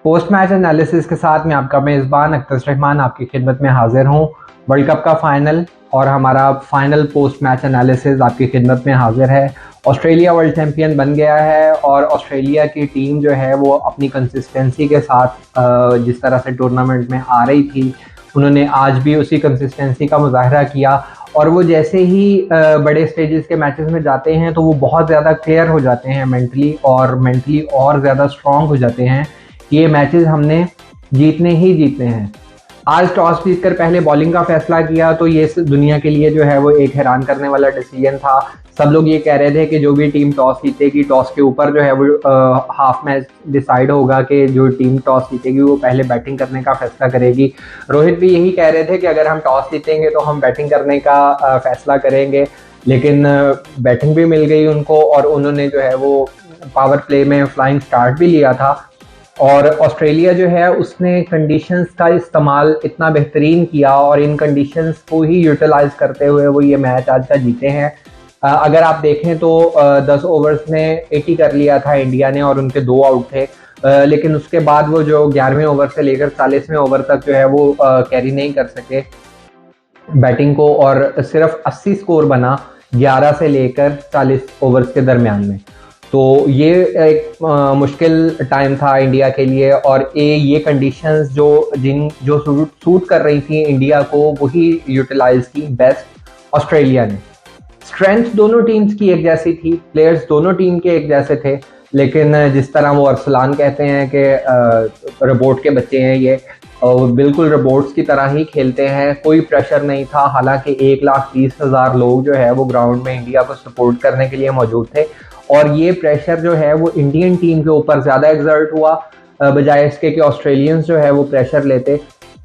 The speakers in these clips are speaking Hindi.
पोस्ट मैच एनालिसिस के साथ मैं आपका मेज़बान अख्तर रहमान आपकी खिदमत में हाजिर हूँ। वर्ल्ड कप का फाइनल और हमारा फाइनल पोस्ट मैच एनालिसिस आपकी खिदमत में हाजिर है। ऑस्ट्रेलिया वर्ल्ड चैम्पियन बन गया है और ऑस्ट्रेलिया की टीम जो है वो अपनी कंसिस्टेंसी के साथ जिस तरह से टूर्नामेंट में आ रही थी, उन्होंने आज भी उसी कंसिस्टेंसी का मुजाहरा किया। और वो जैसे ही बड़े स्टेजेस के मैचेस में जाते हैं तो वो बहुत ज़्यादा क्लियर हो जाते हैं मेंटली और ज़्यादा स्ट्रॉन्ग हो जाते हैं कि ये मैचेस हमने जीतने ही जीतने हैं। आज टॉस जीतकर पहले बॉलिंग का फैसला किया तो ये दुनिया के लिए जो है वो एक हैरान करने वाला डिसीजन था। सब लोग ये कह रहे थे कि जो भी टीम टॉस जीतेगी, टॉस के ऊपर जो है वो हाफ मैच डिसाइड होगा कि जो टीम टॉस जीतेगी वो पहले बैटिंग करने का फैसला करेगी। रोहित भी यही कह रहे थे कि अगर हम टॉस जीतेंगे तो हम बैटिंग करने का फैसला करेंगे, लेकिन बैटिंग भी मिल गई उनको और उन्होंने जो है वो पावर प्ले में फ्लाइंग स्टार्ट भी लिया था। और ऑस्ट्रेलिया जो है उसने कंडीशंस का इस्तेमाल इतना बेहतरीन किया और इन कंडीशंस को ही यूटिलाइज करते हुए वो ये मैच आज का जीते हैं। अगर आप देखें तो 10 ओवर्स में 80 कर लिया था इंडिया ने और उनके 2 आउट थे, लेकिन उसके बाद वो जो 11वें ओवर से लेकर 40वें ओवर तक जो है वो कैरी नहीं कर सके बैटिंग को और सिर्फ 80 स्कोर बना 11 से लेकर 40 ओवर्स के दरमियान में। तो ये एक मुश्किल टाइम था इंडिया के लिए और ये कंडीशंस जो सूट कर रही थी इंडिया को वही यूटिलाइज की बेस्ट ऑस्ट्रेलिया ने। स्ट्रेंथ दोनों टीम्स की एक जैसी थी, प्लेयर्स दोनों टीम के एक जैसे थे, लेकिन जिस तरह वो अरसलान कहते हैं कि रोबोट के बच्चे हैं ये, और बिल्कुल रोबोट्स की तरह ही खेलते हैं। कोई प्रेशर नहीं था, हालांकि 1,30,000 लोग जो है वो ग्राउंड में इंडिया को सपोर्ट करने के लिए मौजूद थे और ये प्रेशर जो है वो इंडियन टीम के ऊपर ज़्यादा एग्जर्ट हुआ बजाय इसके कि ऑस्ट्रेलियंस जो है वो प्रेशर लेते।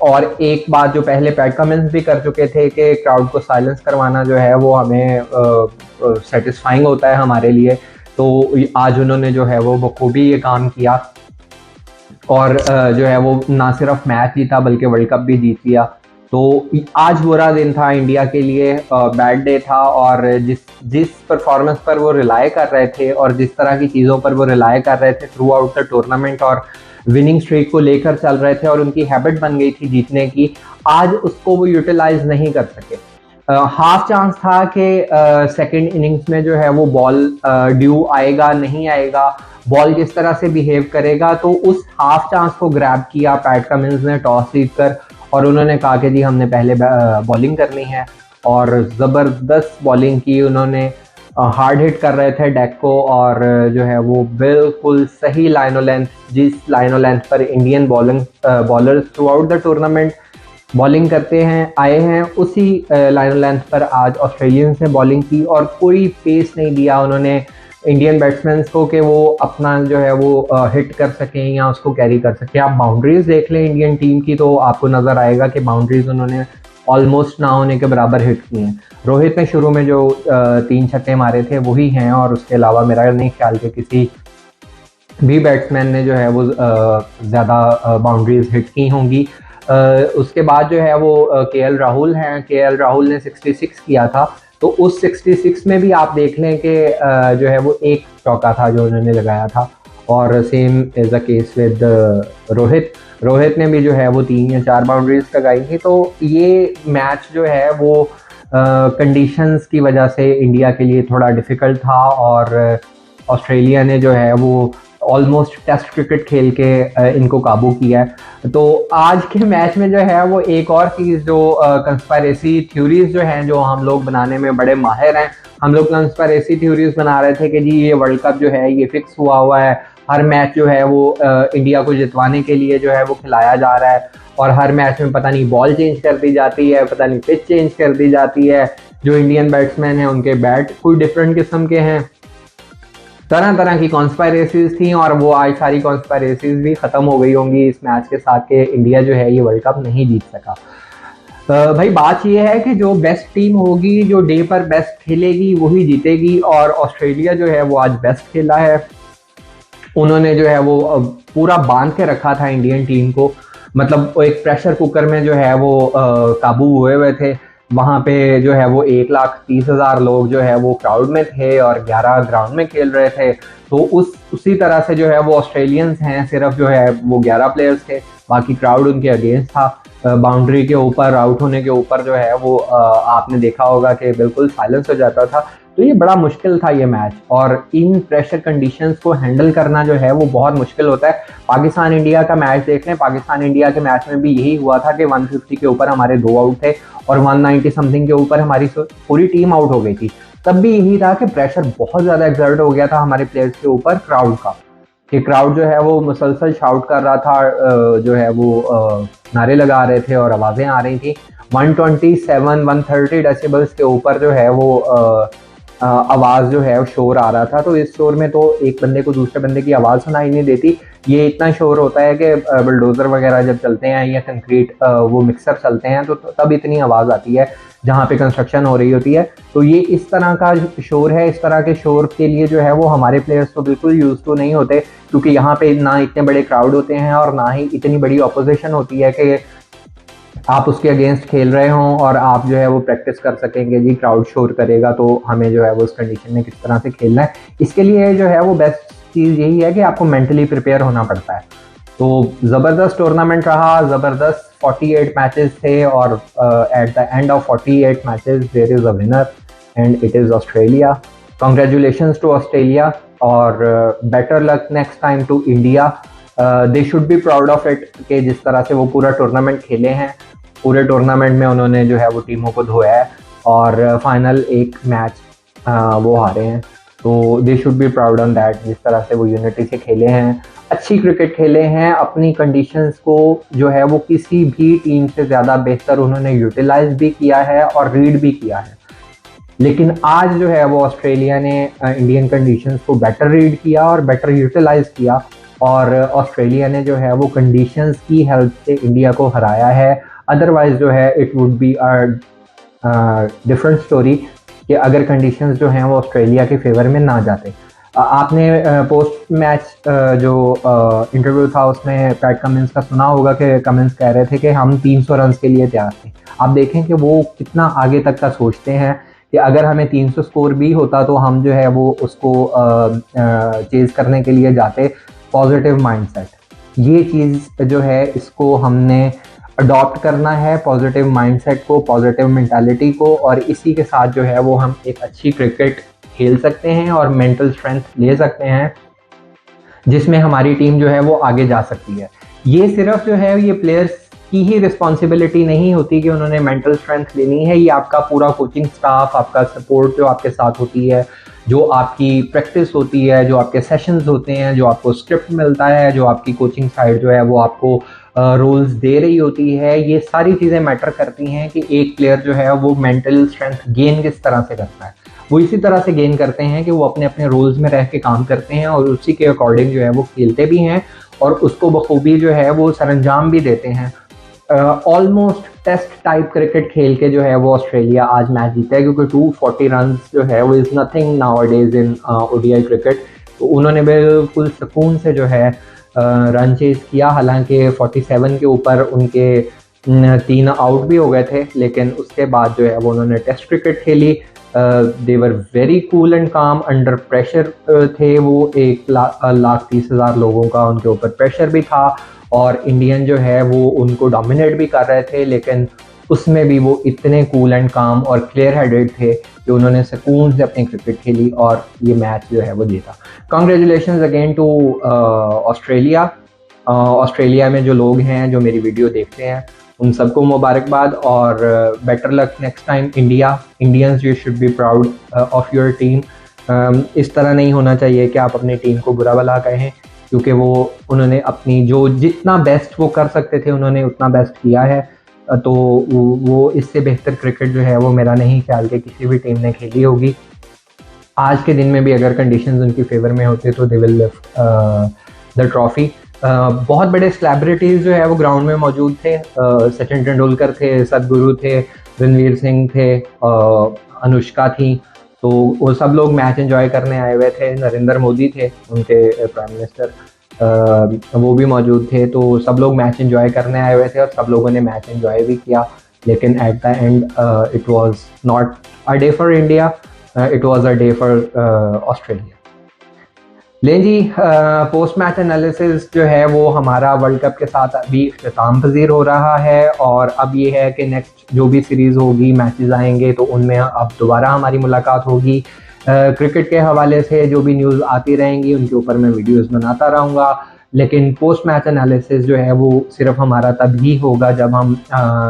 और एक बात जो पहले पैट कमिंस भी कर चुके थे कि क्राउड को साइलेंस करवाना जो है वो हमें सेटिस्फाइंग होता है हमारे लिए, तो आज उन्होंने जो है वो बखूबी ये काम किया और जो है वो ना सिर्फ मैच जीता बल्कि वर्ल्ड कप भी जीत लिया। तो आज बुरा दिन था इंडिया के लिए, बैड डे था और जिस परफॉर्मेंस पर वो रिलाय कर रहे थे और जिस तरह की चीज़ों पर वो रिलाय कर रहे थे थ्रू आउट द टूर्नामेंट और विनिंग स्ट्रीक को लेकर चल रहे थे और उनकी हैबिट बन गई थी जीतने की, आज उसको वो यूटिलाइज नहीं कर सके। हाफ चांस था कि सेकंड इनिंग्स में जो है वो बॉल ड्यू आएगा नहीं आएगा, बॉल जिस तरह से बिहेव करेगा, तो उस हाफ चांस को ग्रैब किया पैट कमिंस ने टॉस जीतकर और उन्होंने कहा कि जी हमने पहले बॉलिंग करनी है और ज़बरदस्त बॉलिंग की उन्होंने। हार्ड हिट कर रहे थे डेक को और जो है वो बिल्कुल सही लाइनो लेंथ, जिस लाइनो लेंथ पर Indian bowlers through out the tournament bowling करते हैं आए हैं, उसी लाइनो लेंथ पर आज ऑस्ट्रेलियंस ने बॉलिंग की और कोई पेस नहीं दिया उन्होंने इंडियन बैट्समैन को कि वो अपना जो है वो हिट कर सकें या उसको कैरी कर सकें। आप बाउंड्रीज देख लें इंडियन टीम की तो आपको नज़र आएगा कि बाउंड्रीज उन्होंने ऑलमोस्ट ना होने के बराबर हिट की हैं। रोहित ने शुरू में जो 3 छक्के मारे थे वही हैं और उसके अलावा मेरा नहीं ख्याल कि किसी भी बैट्समैन ने जो है वो ज़्यादा बाउंड्रीज हिट की होंगी। उसके बाद जो है वो केएल राहुल हैं, केएल राहुल ने 66 किया था, तो उस 66 में भी आप देख लें कि जो है वो एक चौका था जो उन्होंने लगाया था और same is the case with Rohit ने भी जो है वो 3 या 4 बाउंड्रीज लगाई थी। तो ये मैच जो है वो कंडीशंस की वजह से इंडिया के लिए थोड़ा डिफ़िकल्ट था और ऑस्ट्रेलिया ने जो है वो ऑलमोस्ट टेस्ट क्रिकेट खेल के इनको काबू किया है। तो आज के मैच में जो है वो एक और चीज़ जो कंस्पायरेसी थ्योरीज जो हैं जो हम लोग बनाने में बड़े माहिर हैं, हम लोग कंस्पायरेसी थ्योरीज बना रहे थे कि जी ये वर्ल्ड कप जो है ये फिक्स हुआ है, हर मैच जो है वो इंडिया को जितवाने के लिए जो है वो खिलाया जा रहा है और हर मैच में पता नहीं बॉल चेंज कर दी जाती है, पता नहीं पिच चेंज कर दी जाती है, जो इंडियन बैट्समैन हैं उनके बैट कोई डिफरेंट किस्म के हैं, तरह तरह की कॉन्स्पायरेसीज थी और वो आज सारी कॉन्स्पायरेसीज भी ख़त्म हो गई होंगी इस मैच के साथ कि इंडिया जो है ये वर्ल्ड कप नहीं जीत सका। भाई बात ये है कि जो बेस्ट टीम होगी, जो डे पर बेस्ट खेलेगी वही जीतेगी और ऑस्ट्रेलिया जो है वो आज बेस्ट खेला है। उन्होंने जो है वो पूरा बांध के रखा था इंडियन टीम को, मतलब एक प्रेशर कुकर में जो है वो काबू हुए थे। वहाँ पे जो है वो 1,30,000 लोग जो है वो क्राउड में थे और 11 ग्राउंड में खेल रहे थे। तो उसी तरह से जो है वो ऑस्ट्रेलियंस हैं, सिर्फ जो है वो 11 प्लेयर्स थे, बाकी क्राउड उनके अगेंस्ट था। बाउंड्री के ऊपर आउट होने के ऊपर जो है वो आपने देखा होगा कि बिल्कुल साइलेंस हो जाता था। तो ये बड़ा मुश्किल था ये मैच, और इन प्रेशर कंडीशंस को हैंडल करना जो है वो बहुत मुश्किल होता है। पाकिस्तान इंडिया का मैच देख लें, पाकिस्तान इंडिया के मैच में भी यही हुआ था कि 150 के ऊपर हमारे 2 आउट थे और 190 समथिंग के ऊपर हमारी पूरी टीम आउट हो गई थी। तब भी यही था कि प्रेशर बहुत ज़्यादा एक्सर्ट हो गया था हमारे प्लेयर्स के ऊपर क्राउड का, कि क्राउड जो है वो मुसलसल शाउट कर रहा था, जो है वो नारे लगा रहे थे और आवाज़ें आ रही थी। 127 130 डेसिबल्स के ऊपर जो है वो आवाज़ जो है शोर आ रहा था। तो इस शोर में तो एक बंदे को दूसरे बंदे की आवाज़ सुनाई नहीं देती। ये इतना शोर होता है कि बुलडोज़र वगैरह जब चलते हैं या कंक्रीट वो मिक्सर चलते हैं तो तब इतनी आवाज़ आती है जहाँ पे कंस्ट्रक्शन हो रही होती है। तो ये इस तरह का शोर है। इस तरह के शोर के लिए जो है वो हमारे प्लेयर्स तो बिल्कुल यूज टू नहीं होते, क्योंकि यहाँ पे ना इतने बड़े क्राउड होते हैं और ना ही इतनी बड़ी अपोजिशन होती है कि आप उसके अगेंस्ट खेल रहे हों और आप जो है वो प्रैक्टिस कर सकेंगे जी क्राउड शोर करेगा तो हमें जो है वो उस कंडीशन में किस तरह से खेलना है। इसके लिए जो है वो बेस्ट चीज़ यही है कि आपको मेंटली प्रिपेयर होना पड़ता है। तो ज़बरदस्त टूर्नामेंट रहा, ज़बरदस्त 48 मैचेस थे और at the end of 48 matches there is a winner and it is Australia. Congratulations to Australia और better luck next time to India. They should be proud of it कि जिस तरह से वो पूरा टूर्नामेंट खेले हैं, पूरे टूर्नामेंट में उन्होंने जो है वो टीमों को धोया है और फाइनल एक मैच वो हारे हैं। तो दे should be proud on that, जिस तरह से वो यूनिटी से खेले हैं, अच्छी क्रिकेट खेले हैं, अपनी कंडीशंस को जो है वो किसी भी टीम से ज़्यादा बेहतर उन्होंने यूटिलाइज भी किया है और रीड भी किया है। लेकिन आज जो है वो ऑस्ट्रेलिया ने इंडियन कंडीशंस को बेटर रीड किया और बेटर यूटिलाइज किया और ऑस्ट्रेलिया ने जो है वो कंडीशंस की हेल्प से इंडिया को हराया है। अदरवाइज जो है it would be a different story कि अगर कंडीशंस जो हैं वो ऑस्ट्रेलिया के फेवर में ना जाते। आपने पोस्ट मैच जो इंटरव्यू था उसमें पैट कमिंस का सुना होगा कि कमिंस कह रहे थे कि हम 300 रन के लिए तैयार थे। आप देखें कि वो कितना आगे तक का सोचते हैं कि अगर हमें 300 स्कोर भी होता तो हम जो है वो उसको चेज करने के लिए जाते। पॉजिटिव माइंडसेट, ये चीज़ जो है इसको हमने अडॉप्ट करना है, पॉजिटिव माइंडसेट को, पॉजिटिव मेंटालिटी को, और इसी के साथ जो है वो हम एक अच्छी क्रिकेट खेल सकते हैं और मेंटल स्ट्रेंथ ले सकते हैं जिसमें हमारी टीम जो है वो आगे जा सकती है। ये सिर्फ जो है ये प्लेयर्स की ही रिस्पॉन्सिबिलिटी नहीं होती कि उन्होंने मेंटल स्ट्रेंथ लेनी है, ये आपका पूरा कोचिंग स्टाफ, आपका सपोर्ट जो आपके साथ होती है, जो आपकी प्रैक्टिस होती है, जो आपके सेशंस होते हैं, जो आपको स्क्रिप्ट मिलता है, जो आपकी कोचिंग साइड जो है वो आपको रोल्स दे रही होती है, ये सारी चीज़ें मैटर करती हैं कि एक प्लेयर जो है वो मेंटल स्ट्रेंथ गेन किस तरह से करता है। वो इसी तरह से गेन करते हैं कि वो अपने अपने रोल्स में रह के काम करते हैं और उसी के अकॉर्डिंग जो है वो खेलते भी हैं और उसको बखूबी जो है वो सरंजाम भी देते हैं। ऑलमोस्ट टेस्ट टाइप क्रिकेट खेल के जो है वो ऑस्ट्रेलिया आज मैच जीता है, क्योंकि 240 रन जो है वो is nothing nowadays in ODI cricket. तो उन्होंने बिल्कुल सुकून से जो है रन चेज किया। हालांकि 47 के ऊपर उनके 3 आउट भी हो गए थे, लेकिन उसके बाद जो है वो उन्होंने टेस्ट क्रिकेट खेली। दे वर वेरी कूल एंड काम अंडर प्रेशर थे वो। 1,30,000 लोगों का उनके ऊपर प्रेशर भी था और इंडियन जो है वो उनको डोमिनेट भी कर रहे थे, लेकिन उसमें भी वो इतने कूल एंड काम और क्लियर हेडेड थे कि उन्होंने सुकून से अपनी क्रिकेट खेली और ये मैच जो है वो जीता। Congratulations again to Australia. Australia में जो लोग हैं जो मेरी वीडियो देखते हैं उन सबको मुबारकबाद और better luck next time India. Indians you should be proud of your team. इस तरह नहीं होना चाहिए कि आप अपनी टीम को बुरा भला कहें, क्योंकि वो उन्होंने अपनी जो जितना बेस्ट वो कर सकते थे उन्होंने उतना बेस्ट किया है। तो वो इससे बेहतर क्रिकेट जो है वो मेरा नहीं ख्याल कि किसी भी टीम ने खेली होगी। आज के दिन में भी अगर कंडीशंस उनकी फेवर में होते तो they will lift the trophy. बहुत बड़े सेलिब्रिटीज़ जो है वो ग्राउंड में मौजूद थे। सचिन तेंदुलकर थे, सदगुरु थे, रणवीर सिंह थे, अनुष्का थी। तो वो सब लोग मैच एंजॉय करने आए हुए थे। नरेंद्र मोदी थे उनके प्राइम मिनिस्टर, वो भी मौजूद थे। तो सब लोग मैच एंजॉय करने आए हुए थे और सब लोगों ने मैच एंजॉय भी किया। लेकिन eight the and it was not a day for India, it was a day for Australia. लें जी, पोस्ट मैच एनालिसिस जो है वो हमारा वर्ल्ड कप के साथ अभी इख्तिताम पजीर हो रहा है, और अब ये है कि नेक्स्ट जो भी सीरीज़ होगी, मैचेस आएंगे, तो उनमें अब दोबारा हमारी मुलाकात होगी। क्रिकेट के हवाले से जो भी न्यूज़ आती रहेंगी उनके ऊपर मैं वीडियोस बनाता रहूँगा, लेकिन पोस्ट मैच एनालिसिस जो है वो सिर्फ हमारा तभी होगा जब हम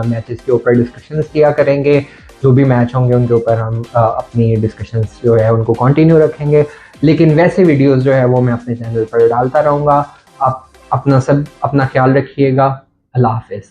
मैचेस के ऊपर डिस्कशंस किया करेंगे। जो भी मैच होंगे उनके ऊपर हम अपनी डिस्कशंस जो है उनको कंटिन्यू रखेंगे, लेकिन वैसे वीडियोस जो है वो मैं अपने चैनल पर डालता रहूँगा। आप अपना ख्याल रखिएगा। अल्लाह हाफिज़।